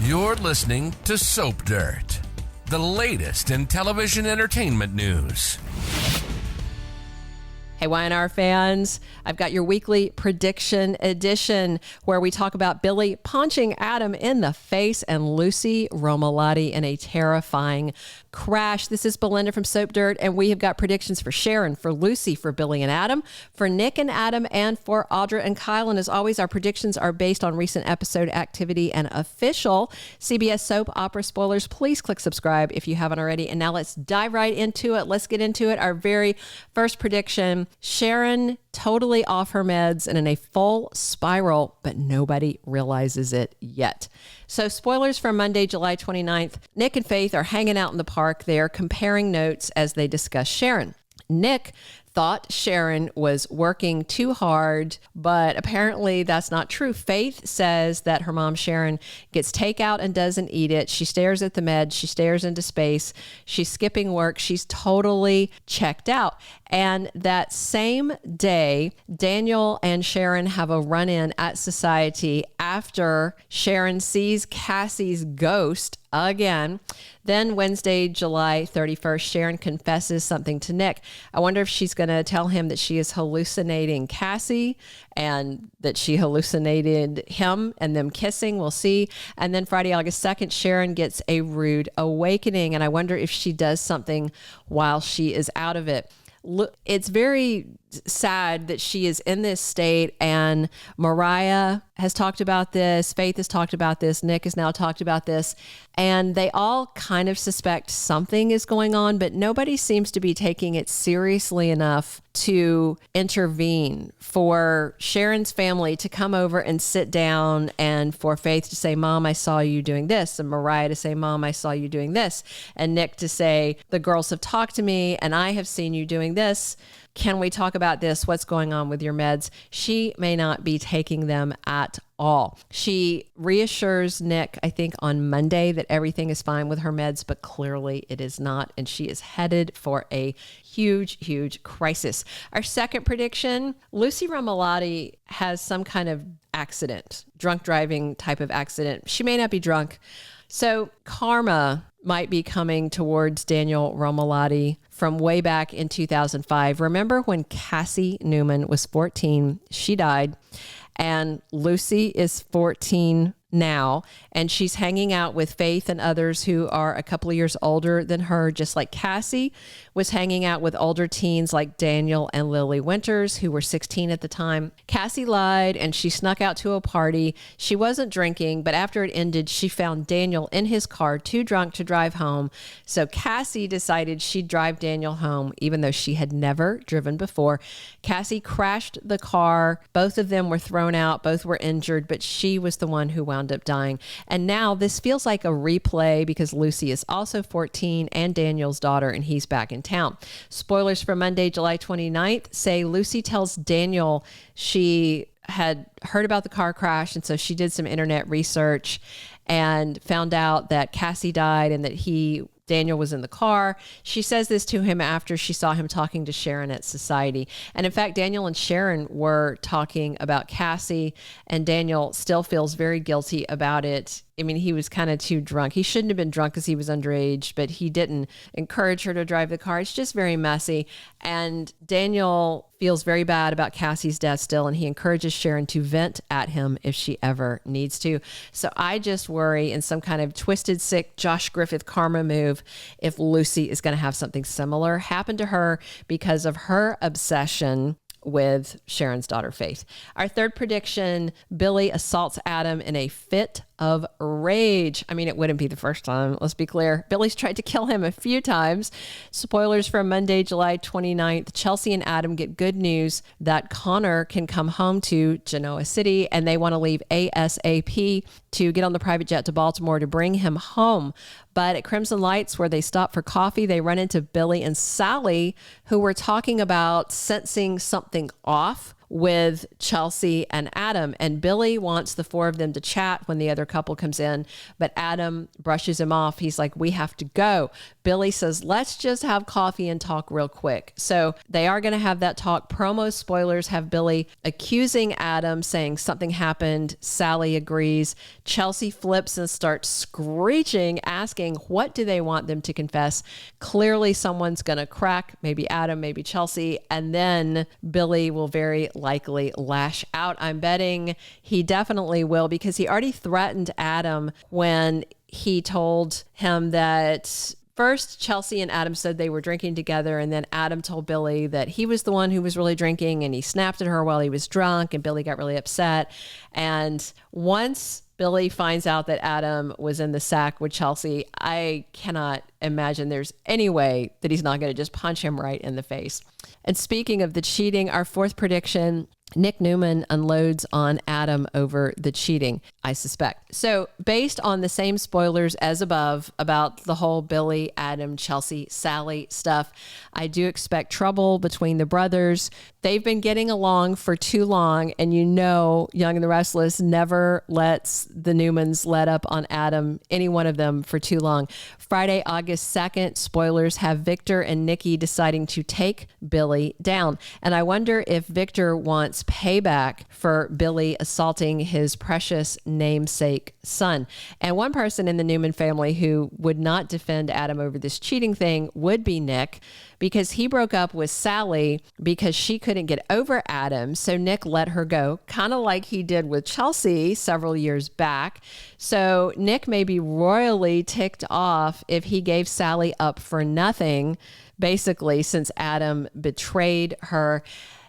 You're listening to Soap Dirt, the latest in television entertainment news. Hey, YNR fans, I've got your weekly prediction edition where we talk about Billy punching Adam in the face and Lucy Romalotti in a terrifying crash. This is Belinda from Soap Dirt, and we have got predictions for Sharon, for Lucy, for Billy and Adam, for Nick and Adam, and for Audra and Kyle. And as always, our predictions are based on recent episode activity and official CBS soap opera spoilers. Please click subscribe if you haven't already. And now let's dive right into it. Let's get into it. Our very first prediction, Sharon totally off her meds and in a full spiral, but nobody realizes it yet. So spoilers from Monday, July 29th. Nick and Faith are hanging out in the park. They are comparing notes as they discuss Sharon. Nick thought Sharon was working too hard, but apparently that's not true. Faith says that her mom, Sharon, gets takeout and doesn't eat it. She stares at the meds. She stares into space. She's skipping work. She's totally checked out. And that same day, Daniel and Sharon have a run-in at Society after Sharon sees Cassie's ghost again. Then Wednesday, July 31st, Sharon confesses something to Nick. I wonder if she's going to tell him that she is hallucinating Cassie and that she hallucinated him and them kissing. We'll see. And then Friday, August 2nd, Sharon gets a rude awakening. And I wonder if she does something while she is out of it. Look, it's very sad that she is in this state, and Mariah has talked about this, Faith has talked about this, Nick has now talked about this, and they all kind of suspect something is going on, but nobody seems to be taking it seriously enough to intervene. For Sharon's family to come over and sit down, and for Faith to say, Mom, I saw you doing this, and Mariah to say, Mom, I saw you doing this, and Nick to say, the girls have talked to me and I have seen you doing this. Can we talk about this? What's going on with your meds? She may not be taking them at all. She reassures Nick, I think on Monday, that everything is fine with her meds, but clearly it is not. And she is headed for a huge, huge crisis. Our second prediction, Lucy Romalotti has some kind of accident, drunk driving type of accident. She may not be drunk. So karma might be coming towards Daniel Romalotti from way back in 2005. Remember when Cassie Newman was 14, she died, and Lucy is 14 now, and she's hanging out with Faith and others who are a couple of years older than her, just like Cassie was hanging out with older teens like Daniel and Lily Winters, who were 16 at the time. Cassie lied and she snuck out to a party. She wasn't drinking, but after it ended, she found Daniel in his car, too drunk to drive home. So Cassie decided she'd drive Daniel home, even though she had never driven before. Cassie crashed the car. Both of them were thrown out. Both were injured, but she was the one who wound up dying. And now this feels like a replay because Lucy is also 14 and Daniel's daughter, and he's back in town. Spoilers for Monday, July 29th say Lucy tells Daniel she had heard about the car crash, and so she did some internet research and found out that Cassie died and that Daniel was in the car. She says this to him after she saw him talking to Sharon at Society. And in fact, Daniel and Sharon were talking about Cassie, and Daniel still feels very guilty about it. I mean, he was kind of too drunk. He shouldn't have been drunk because he was underage, but he didn't encourage her to drive the car. It's just very messy. And Daniel feels very bad about Cassie's death still, and he encourages Sharon to vent at him if she ever needs to. So I just worry in some kind of twisted, sick Josh Griffith karma move if Lucy is going to have something similar happen to her because of her obsession with Sharon's daughter, Faith. Our third prediction, Billy assaults Adam in a fit of rage. I mean, it wouldn't be the first time. Let's be clear. Billy's tried to kill him a few times. Spoilers from Monday, July 29th. Chelsea and Adam get good news that Connor can come home to Genoa City, and they want to leave ASAP to get on the private jet to Baltimore to bring him home. But at Crimson Lights, where they stop for coffee, they run into Billy and Sally, who were talking about sensing something off with Chelsea and Adam. And Billy wants the four of them to chat when the other couple comes in, but Adam brushes him off. He's like, we have to go. Billy says, let's just have coffee and talk real quick. So they are going to have that talk. Promo spoilers have Billy accusing Adam, saying something happened. Sally agrees. Chelsea flips and starts screeching, asking what do they want them to confess. Clearly someone's going to crack, maybe Adam, maybe Chelsea, and then Billy will very likely lash out. I'm betting he definitely will, because he already threatened Adam when he told him that first Chelsea and Adam said they were drinking together, and then Adam told Billy that he was the one who was really drinking, and he snapped at her while he was drunk, and Billy got really upset. And once Billy finds out that Adam was in the sack with Chelsea, I cannot imagine there's any way that he's not going to just punch him right in the face. And speaking of the cheating, our fourth prediction, Nick Newman unloads on Adam over the cheating, I suspect. So based on the same spoilers as above about the whole Billy, Adam, Chelsea, Sally stuff, I do expect trouble between the brothers. They've been getting along for too long, and you know Young and the Restless never lets the Newmans let up on Adam, any one of them, for too long. Friday, August 2nd, spoilers have Victor and Nikki deciding to take Billy down. And I wonder if Victor wants payback for Billy assaulting his precious namesake son. And one person in the Newman family who would not defend Adam over this cheating thing would be Nick, because he broke up with Sally because she couldn't get over Adam. So Nick let her go, kind of like he did with Chelsea several years back. So Nick may be royally ticked off if he gave Sally up for nothing, basically, since Adam betrayed her.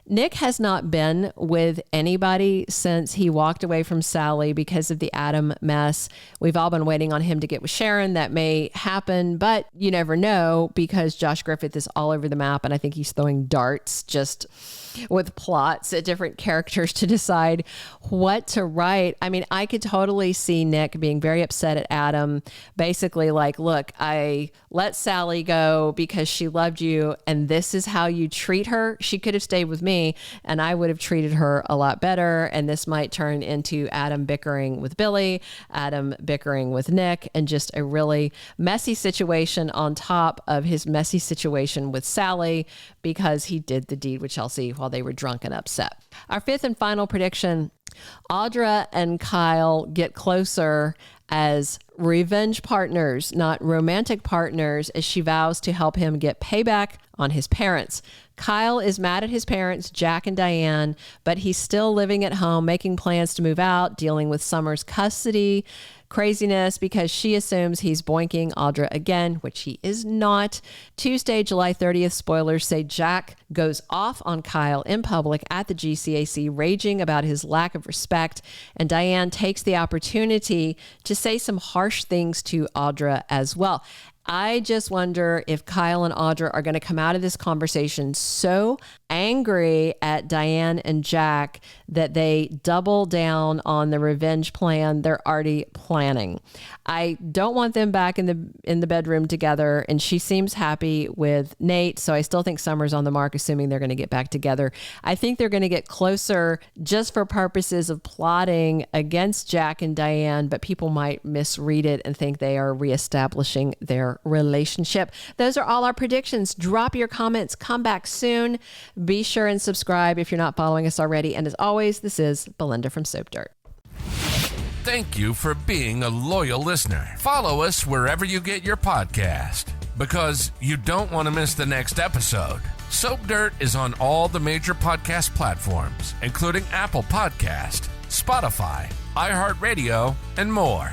Nick has not been with anybody since he walked away from Sally because of the Adam mess. We've all been waiting on him to get with Sharon. That may happen, but you never know, because Josh Griffith is all over the map, and I think he's throwing darts just with plots at different characters to decide what to write. I mean, I could totally see Nick being very upset at Adam, basically like, look, I let Sally go because she loved you, and this is how you treat her. She could have stayed with me, and I would have treated her a lot better. And this might turn into Adam bickering with Billy, Adam bickering with Nick, and just a really messy situation on top of his messy situation with Sally, because he did the deed with Chelsea while they were drunk and upset. Our fifth and final prediction, Audra and Kyle get closer as revenge partners, not romantic partners, as she vows to help him get payback on his parents. Kyle is mad at his parents, Jack and Diane, but he's still living at home, making plans to move out, dealing with Summer's custody craziness because she assumes he's boinking Audra again, which he is not. Tuesday, July 30th, spoilers say Jack goes off on Kyle in public at the GCAC, raging about his lack of respect, and Diane takes the opportunity to say some harsh things to Audra as well. I just wonder if Kyle and Audra are going to come out of this conversation so angry at Diane and Jack that they double down on the revenge plan they're already planning. I don't want them back in the bedroom together, and she seems happy with Nate, so I still think Summer's on the mark, assuming they're going to get back together. I think they're going to get closer just for purposes of plotting against Jack and Diane, but people might misread it and think they are reestablishing their relationship. Those are all our predictions. Drop your comments. Come back soon. Be sure and subscribe if you're not following us already. And as always, this is Belinda from Soap Dirt. Thank you for being a loyal listener. Follow us wherever you get your podcast, because you don't want to miss the next episode. Soap Dirt is on all the major podcast platforms, including Apple Podcast, Spotify, iHeartRadio, and more.